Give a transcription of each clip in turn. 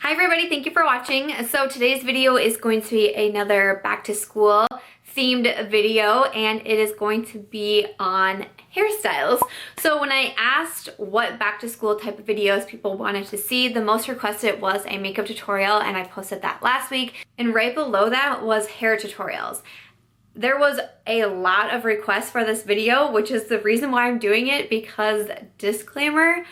Hi everybody, thank you for watching. So today's video is going to be another back to school themed video, and it is going to be on hairstyles. So when I asked what back to school type of videos people wanted to see, the most requested was a makeup tutorial, and I posted that last week. And right below that was hair tutorials. There was a lot of requests for this video, which is the reason why I'm doing it, because disclaimer,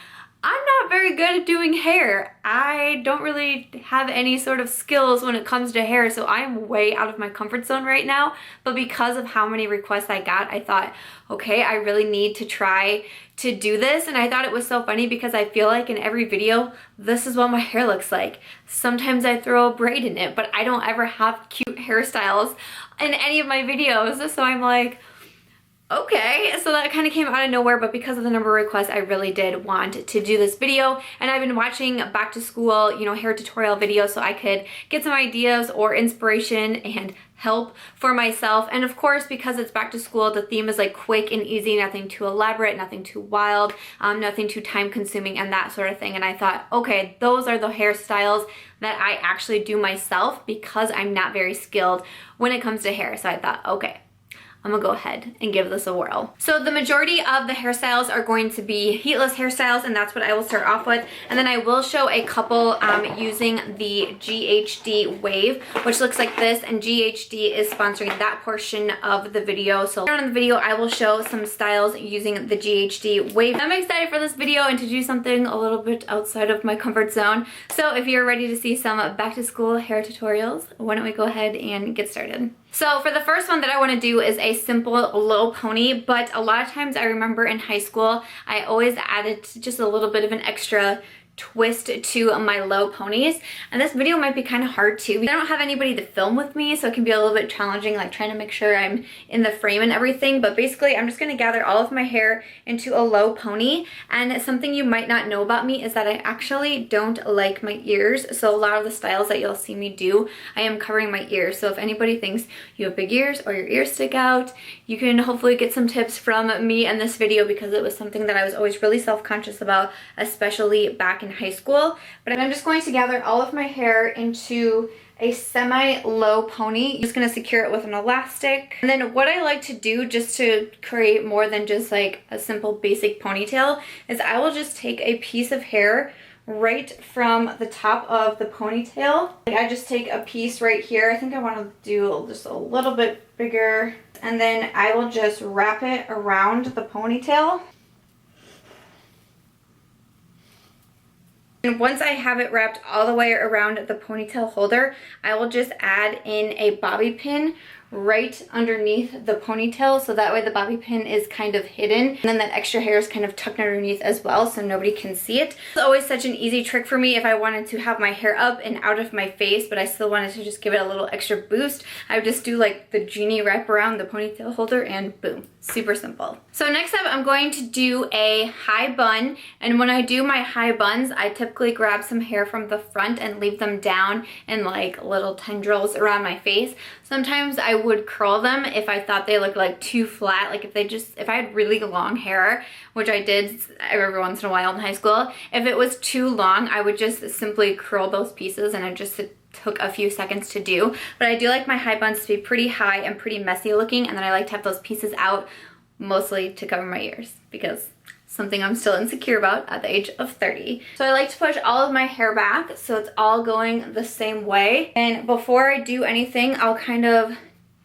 I'm not very good at doing hair. I don't really have any sort of skills when it comes to hair, so I'm way out of my comfort zone right now. But because of how many requests I got, I thought, okay, I really need to try to do this. And I thought it was so funny because I feel like in every video, this is what my hair looks like. Sometimes I throw a braid in it, but I don't ever have cute hairstyles in any of my videos. So I'm like, okay, so that kind of came out of nowhere, but because of the number of requests, I really did want to do this video. And I've been watching back to school, hair tutorial videos so I could get some ideas or inspiration and help for myself. And of course, because it's back to school, the theme is like quick and easy, nothing too elaborate, nothing too wild, nothing too time consuming and that sort of thing. And I thought, okay, those are the hairstyles that I actually do myself because I'm not very skilled when it comes to hair. So I thought, okay, I'm gonna go ahead and give this a whirl. So the majority of the hairstyles are going to be heatless hairstyles, and that's what I will start off with. And then I will show a couple using the GHD wave, which looks like this, and GHD is sponsoring that portion of the video. So later on in the video, I will show some styles using the GHD wave. I'm excited for this video and to do something a little bit outside of my comfort zone. So if you're ready to see some back to school hair tutorials, why don't we go ahead and get started. So for the first one that I want to do is a simple low pony, but a lot of times I remember in high school, I always added just a little bit of an extra twist to my low ponies, and this video might be kind of hard too. I don't have anybody to film with me, so it can be a little bit challenging, like trying to make sure I'm in the frame and everything. But basically, I'm just going to gather all of my hair into a low pony. And something you might not know about me is that I actually don't like my ears, so a lot of the styles that you'll see me do, I am covering my ears. So if anybody thinks you have big ears or your ears stick out, you can hopefully get some tips from me in this video, because it was something that I was always really self-conscious about, especially back in high school. But I'm just going to gather all of my hair into a semi-low pony. I'm just going to secure it with an elastic. And then what I like to do, just to create more than just like a simple basic ponytail, is I will just take a piece of hair right from the top of the ponytail. Like I just take a piece right here. I think I want to do just a little bit bigger. And then I will just wrap it around the ponytail. And once I have it wrapped all the way around the ponytail holder, I will just add in a bobby pin right underneath the ponytail, so that way the bobby pin is kind of hidden, and then that extra hair is kind of tucked underneath as well, so nobody can see it. It's always such an easy trick for me if I wanted to have my hair up and out of my face, but I still wanted to just give it a little extra boost. I would just do like the genie wrap around the ponytail holder and boom, super simple. So next up, I'm going to do a high bun, and when I do my high buns, I typically grab some hair from the front and leave them down in like little tendrils around my face. Sometimes I would curl them if I thought they looked like too flat, like if I had really long hair, which I did every once in a while in high school. If it was too long, I would just simply curl those pieces, and it just took a few seconds to do. But I do like my high buns to be pretty high and pretty messy looking, and then I like to have those pieces out mostly to cover my ears, because something I'm still insecure about at the age of 30. So I like to push all of my hair back so it's all going the same way. And before I do anything, I'll kind of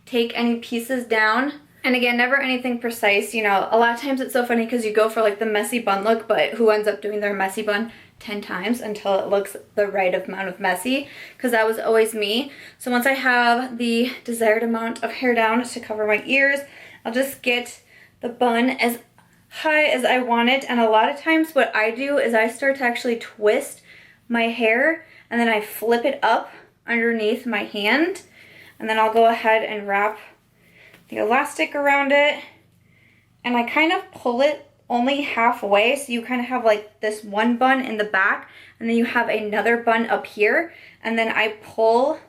take any pieces down. And again, never anything precise. A lot of times it's so funny because you go for like the messy bun look, but who ends up doing their messy bun 10 times until it looks the right amount of messy? Because that was always me. So once I have the desired amount of hair down to cover my ears, I'll just get the bun as high as I want it. And a lot of times what I do is I start to actually twist my hair, and then I flip it up underneath my hand, and then I'll go ahead and wrap the elastic around it, and I kind of pull it only halfway, so you kind of have like this one bun in the back, and then you have another bun up here, and then I pull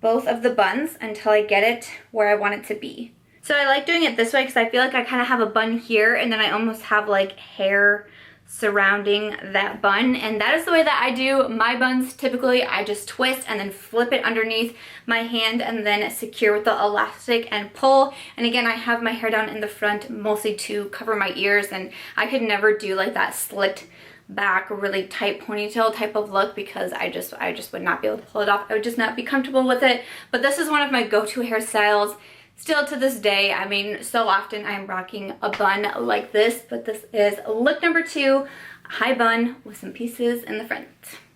both of the buns until I get it where I want it to be. So I like doing it this way because I feel like I kind of have a bun here, and then I almost have like hair surrounding that bun, and that is the way that I do my buns typically. I just twist and then flip it underneath my hand and then secure with the elastic and pull. And again, I have my hair down in the front mostly to cover my ears, and I could never do like that slicked back really tight ponytail type of look because I just would not be able to pull it off. I would just not be comfortable with it. But this is one of my go-to hairstyles still to this day. I mean, so often I'm rocking a bun like this, but this is look number 2, high bun with some pieces in the front.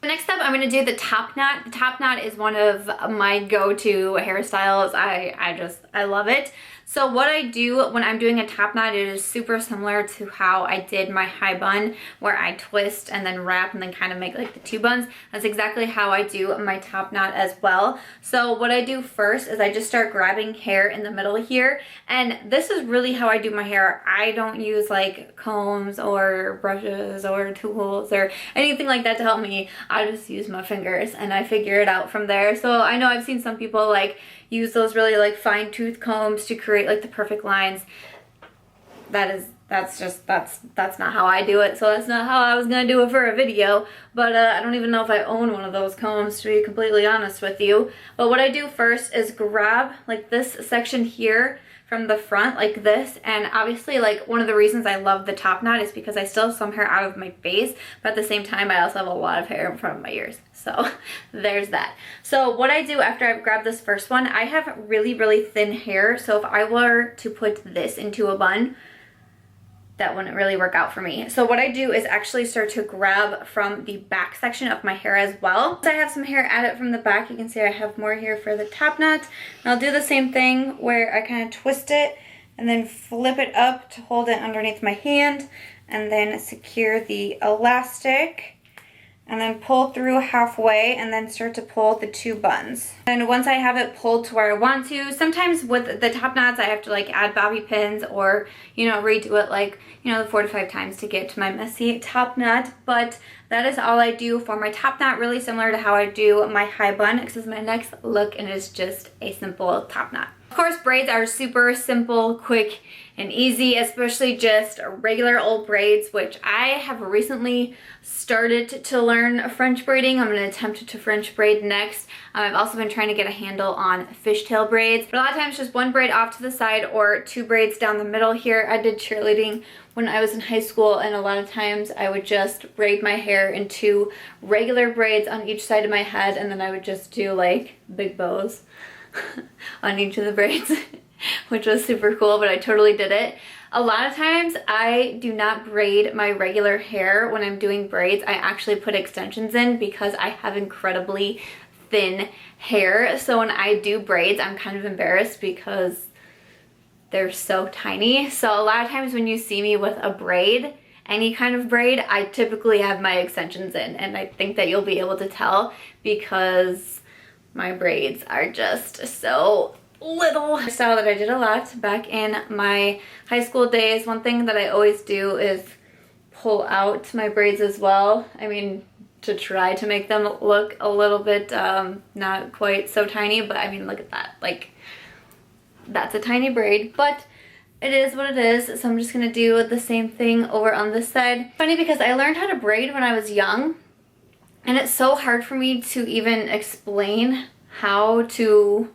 Next up, I'm going to do the top knot. The top knot is one of my go-to hairstyles. I love it. So what I do when I'm doing a top knot, it is super similar to how I did my high bun, where I twist and then wrap and then kind of make like the 2 buns. That's exactly how I do my top knot as well. So what I do first is I just start grabbing hair in the middle here, and this is really how I do my hair. I don't use like combs or brushes or tools or anything like that to help me. I just use my fingers and I figure it out from there. So I know I've seen some people like use those really like fine tooth combs to create like the perfect lines. That's not how I do it, so that's not how I was gonna do it for a video. But I don't even know if I own one of those combs, to be completely honest with you. But what I do first is grab like this section here from the front like this, and obviously like one of the reasons I love the top knot is because I still have some hair out of my face, but at the same time I also have a lot of hair in front of my ears. So there's that. So what I do after I've grabbed this first one, I have really thin hair, so if I were to put this into a bun, that wouldn't really work out for me. So what I do is actually start to grab from the back section of my hair as well. So I have some hair added from the back. You can see I have more here for the top knot. And I'll do the same thing where I kind of twist it and then flip it up to hold it underneath my hand, and then secure the elastic, and then pull through halfway and then start to pull the 2 buns. And once I have it pulled to where I want to, sometimes with the top knots I have to like add bobby pins or, you know, redo it like, you know, 4 to 5 times to get to my messy top knot. But that is all I do for my top knot, really similar to how I do my high bun. This is my next look and it is just a simple top knot. Of course, braids are super simple, quick, and easy, especially just regular old braids, which I have recently started to learn French braiding. I'm going to attempt to French braid next. I've also been trying to get a handle on fishtail braids, but a lot of times just 1 braid off to the side or 2 braids down the middle here. I did cheerleading when I was in high school, and a lot of times I would just braid my hair into regular braids on each side of my head, and then I would just do like big bows on each of the braids, which was super cool, but I totally did it. A lot of times I do not braid my regular hair when I'm doing braids. I actually put extensions in because I have incredibly thin hair. So when I do braids, I'm kind of embarrassed because they're so tiny. So a lot of times when you see me with a braid, any kind of braid, I typically have my extensions in, and I think that you'll be able to tell because my braids are just so little. Style that I did a lot back in my high school days. One thing that I always do is pull out my braids as well. I mean, to try to make them look a little bit not quite so tiny, but I mean, look at that. Like, that's a tiny braid, but it is what it is. So I'm just gonna do the same thing over on this side. Funny because I learned how to braid when I was young, and it's so hard for me to even explain how to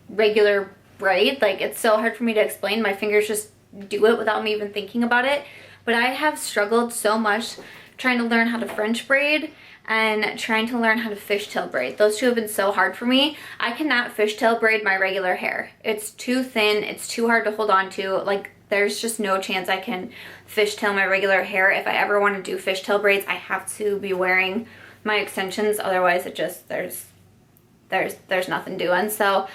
regular braid. Like, it's so hard for me to explain. My fingers just do it without me even thinking about it. But I have struggled so much trying to learn how to French braid and trying to learn how to fishtail braid. Those two have been so hard for me. I cannot fishtail braid my regular hair. It's too thin, it's too hard to hold on to. Like, there's just no chance I can fishtail my regular hair. If I ever want to do fishtail braids, I have to be wearing my extensions. Otherwise it just, there's nothing doing. So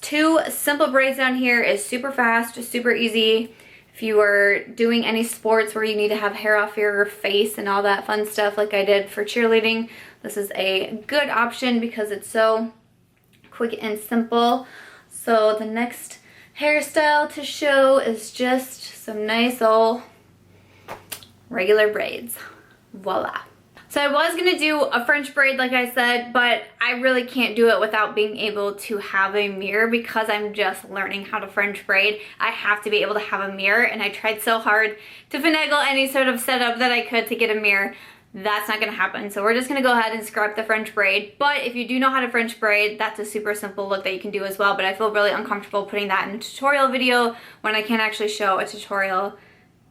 2 simple braids down here is super fast, super easy. If you are doing any sports where you need to have hair off your face and all that fun stuff like I did for cheerleading, this is a good option because it's so quick and simple. So the next hairstyle to show is just some nice old regular braids. Voila. So I was gonna do a French braid like I said, but I really can't do it without being able to have a mirror because I'm just learning how to French braid. I have to be able to have a mirror, and I tried so hard to finagle any sort of setup that I could to get a mirror. That's not gonna happen. So we're just gonna go ahead and scrap the French braid. But if you do know how to French braid, that's a super simple look that you can do as well. But I feel really uncomfortable putting that in a tutorial video when I can't actually show a tutorial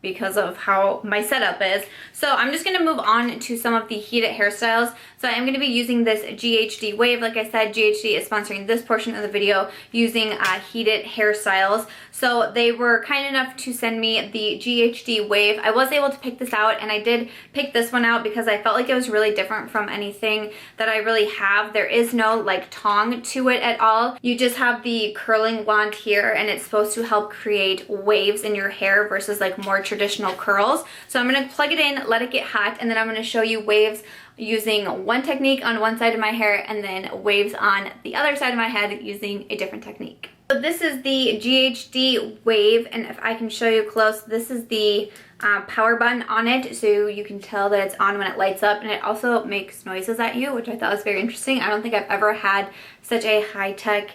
because of how my setup is. So I'm just gonna move on to some of the heated hairstyles. So I'm gonna be using this GHD wave. Like I said, GHD is sponsoring this portion of the video using heated hairstyles. So they were kind enough to send me the GHD wave. I was able to pick this out, and I did pick this one out because I felt like it was really different from anything that I really have. There is no like tong to it at all. You just have the curling wand here, and it's supposed to help create waves in your hair versus like more traditional curls. So I'm gonna plug it in, let it get hot, and then I'm gonna show you waves using one technique on one side of my hair and then waves on the other side of my head using a different technique. So this is the GHD wave, and if I can show you close, this is the power button on it, so you can tell that it's on when it lights up, and it also makes noises at you, which I thought was very interesting. I don't think I've ever had such a high-tech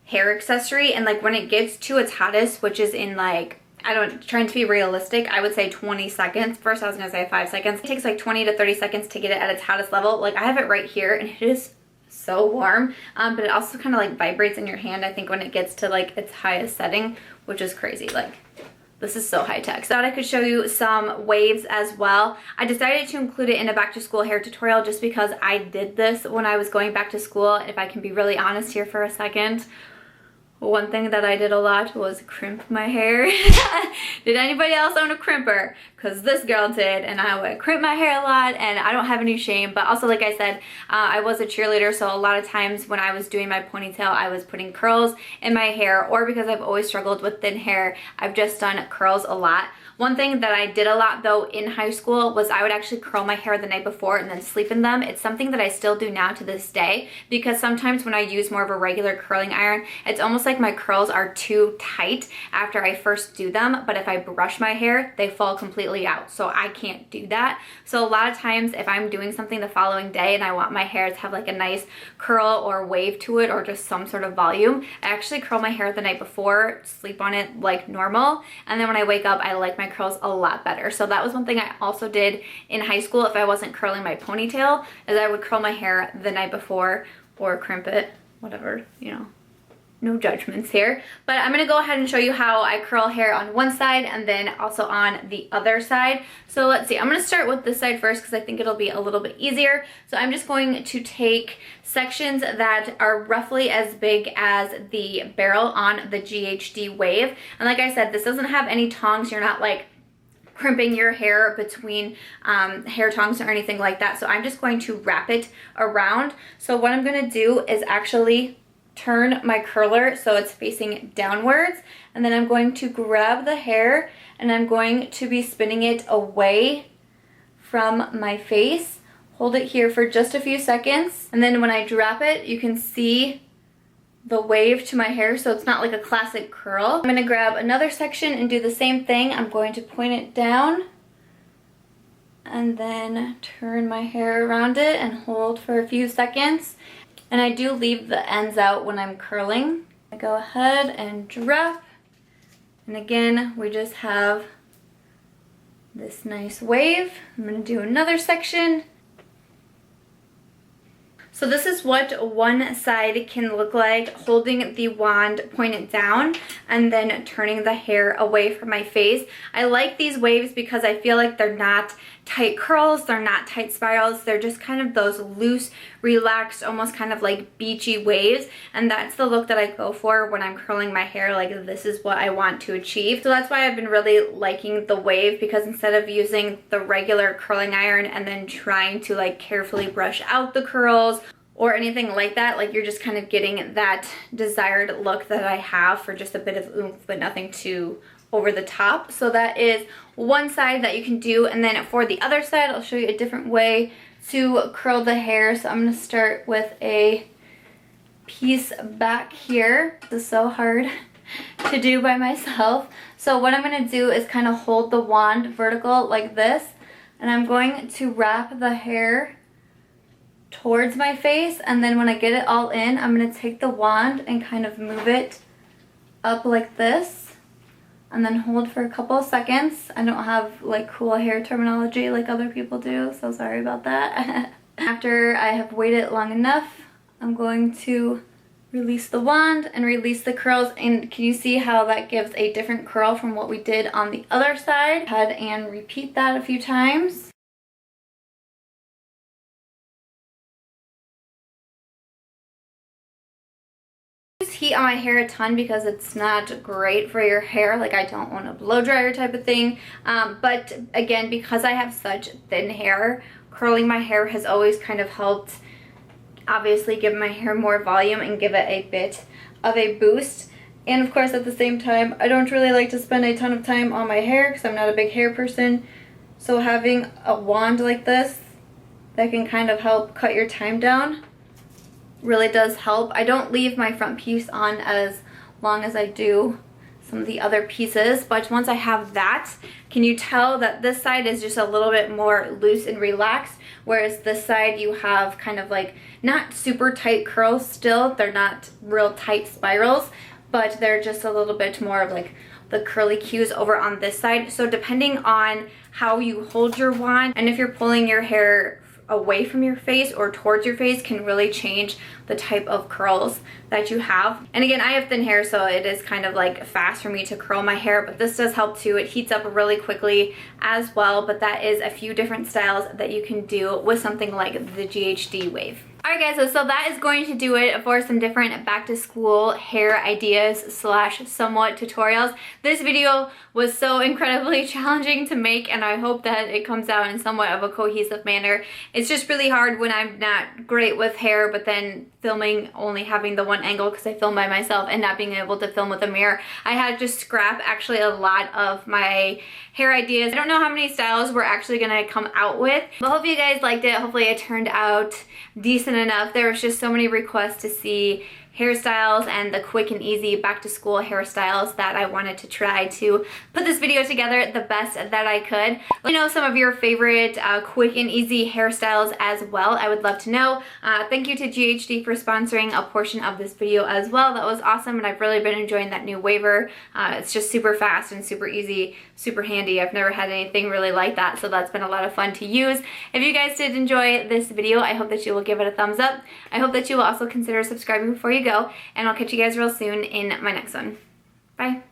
hair accessory, and like when it gets to its hottest, which is in like, trying to be realistic, I would say 20 seconds. First I was gonna say 5 seconds. It takes like 20 to 30 seconds to get it at its hottest level. Like I have it right here, and it is so warm, but it also kind of like vibrates in your hand, I think, when it gets to like its highest setting, which is crazy. Like, this is so high tech. So I thought I could show you some waves as well. I decided to include it in a back to school hair tutorial just because I did this when I was going back to school. If I can be really honest here for a second, one thing that I did a lot was crimp my hair. Did anybody else own a crimper? Because this girl did, and I would crimp my hair a lot, and I don't have any shame. But also, like I said, I was a cheerleader, so a lot of times when I was doing my ponytail, I was putting curls in my hair, or because I've always struggled with thin hair, I've just done curls a lot. One thing that I did a lot though in high school was I would actually curl my hair the night before and then sleep in them. It's something that I still do now to this day, because sometimes when I use more of a regular curling iron, it's almost like my curls are too tight after I first do them, but if I brush my hair, they fall completely out, so I can't do that. So a lot of times if I'm doing something the following day and I want my hair to have like a nice curl or wave to it or just some sort of volume, I actually curl my hair the night before, sleep on it like normal, and then when I wake up, I like my curls a lot better. So that was one thing I also did in high school if I wasn't curling my ponytail, is I would curl my hair the night before or crimp it, whatever, you know. No judgments here. But I'm gonna go ahead and show you how I curl hair on one side and then also on the other side. So let's see, I'm gonna start with this side first because I think it'll be a little bit easier. So I'm just going to take sections that are roughly as big as the barrel on the GHD wave. And like I said, this doesn't have any tongs. You're not like crimping your hair between hair tongs or anything like that. So I'm just going to wrap it around. So what I'm gonna do is actually turn my curler so it's facing downwards, and then I'm going to grab the hair and I'm going to be spinning it away from my face. Hold it here for just a few seconds, and then when I drop it, you can see the wave to my hair, so it's not like a classic curl. I'm gonna grab another section and do the same thing. I'm going to point it down and then turn my hair around it and hold for a few seconds. And I do leave the ends out when I'm curling. I go ahead and drop. And again, we just have this nice wave. I'm gonna do another section. So this is what one side can look like, holding the wand pointed down and then turning the hair away from my face. I like these waves because I feel like they're not tight curls, they're not tight spirals, they're just kind of those loose, relaxed, almost kind of like beachy waves, and that's the look that I go for when I'm curling my hair. Like, this is what I want to achieve. So that's why I've been really liking the wave, because instead of using the regular curling iron and then trying to like carefully brush out the curls or anything like that, like you're just kind of getting that desired look that I have for just a bit of oomph but nothing too over the top. So that is one side that you can do, and then for the other side I'll show you a different way to curl the hair. So I'm going to start with a piece back here. This is so hard to do by myself. So what I'm going to do is kind of hold the wand vertical like this, And I'm going to wrap the hair towards my face, and then when I get it all in, I'm going to take the wand and kind of move it up like this, and then hold for a couple of seconds. I don't have like cool hair terminology like other people do, so sorry about that. After I have waited long enough, I'm going to release the wand and release the curls. And can you see how that gives a different curl from what we did on the other side? Go ahead and repeat that a few times. Heat on my hair a ton because it's not great for your hair. Like, I don't want a blow dryer type of thing, but again, because I have such thin hair, curling my hair has always kind of helped obviously give my hair more volume and give it a bit of a boost. And of course, at the same time, I don't really like to spend a ton of time on my hair because I'm not a big hair person, so having a wand like this that can kind of help cut your time down really does help. I don't leave my front piece on as long as I do some of the other pieces, but once I have that, can you tell that this side is just a little bit more loose and relaxed, whereas this side you have kind of like not super tight curls still. They're not real tight spirals, but they're just a little bit more of like the curly cues over on this side. So depending on how you hold your wand and if you're pulling your hair away from your face or towards your face can really change the type of curls that you have. And again, I have thin hair, so it is kind of like fast for me to curl my hair, but this does help too. It heats up really quickly as well, but that is a few different styles that you can do with something like the GHD wave. Alright guys, so that is going to do it for some different back to school hair ideas slash somewhat tutorials. This video was so incredibly challenging to make, and I hope that it comes out in somewhat of a cohesive manner. It's just really hard when I'm not great with hair, but then filming only having the one angle because I film by myself and not being able to film with a mirror. I had to scrap actually a lot of my hair ideas. I don't know how many styles we're actually gonna come out with, but hope you guys liked it. Hopefully it turned out decent enough. There was just so many requests to see hairstyles and the quick and easy back to school hairstyles that I wanted to try to put this video together the best that I could. Let me know some of your favorite quick and easy hairstyles as well. I would love to know. Thank you to GHD for sponsoring a portion of this video as well. That was awesome, and I've really been enjoying that new waiver. It's just super fast and super easy, super handy. I've never had anything really like that, so that's been a lot of fun to use. If you guys did enjoy this video, I hope that you will give it a thumbs up. I hope that you will also consider subscribing before you go, and I'll catch you guys real soon in my next one. Bye.